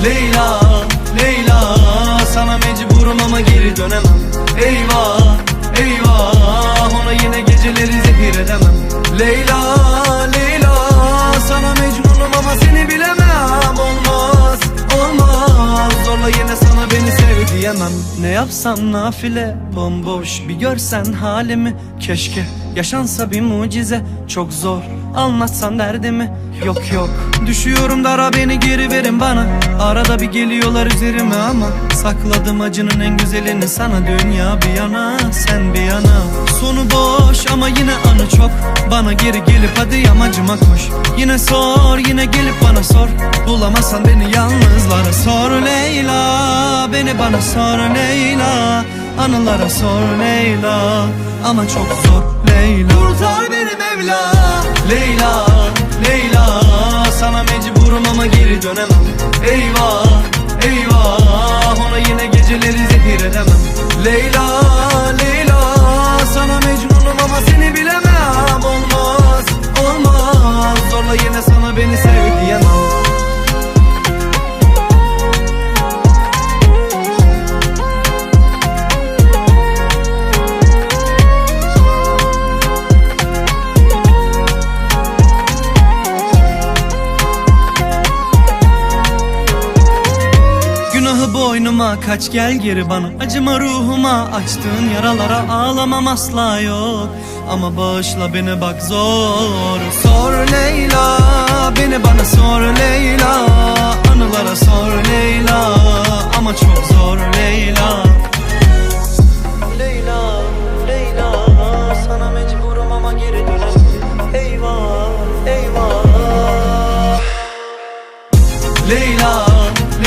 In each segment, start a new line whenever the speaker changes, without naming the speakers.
Leyla, Leyla, sana mecburum ama geri dönemem. Eyvah, eyvah, ona yine geceleri zehir edemem. Leyla, Leyla, sana mecnunum ama seni bilemem. Olmaz, olmaz, zorla yine sana beni sev diyemem. Ne yapsam nafile, bomboş, bir görsen halimi. Keşke yaşansa bir mucize, çok zor anlatsan derdimi. Yok yok, düşüyorum dara, beni geri verin bana. Arada bir geliyorlar üzerime ama sakladım acının en güzelini sana. Dünya bir yana, sen bir yana. Sonu boş ama yine anı çok. Bana geri gelip hadi yamacıma koş. Yine sor, yine gelip bana sor. Bulamazsan beni yalnızlara sor Leyla. Beni bana sor Leyla. Anılara sor Leyla. Ama çok zor Leyla. Kurtar beni Mevla. Leyla, Leyla, sana mecburum ama geri dönemem. Eyvah, eyvah, ona yine geceleri zehir edemem. Leyla, Leyla, sana mecnunum ama seni bilemem. Olmaz, olmaz, zorla yine sana beni sev diyemem. Günahı boynuma kaç, gel geri bana. Acıma ruhuma, açtığın yaralara ağlamam asla yok. Ama bağışla beni bak zor. Sor Leyla, beni bana sor Leyla. Anılara sor Leyla. Ama çok zor Leyla. Leyla, Leyla, sana mecburum ama geri dönemem. Eyvah, eyvah. Leyla,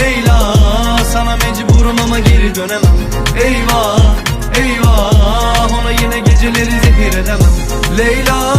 Leyla, sana mecburum ama geri dönemem. Eyvah, eyvah, ona yine geceleri zehir edemem. Leyla,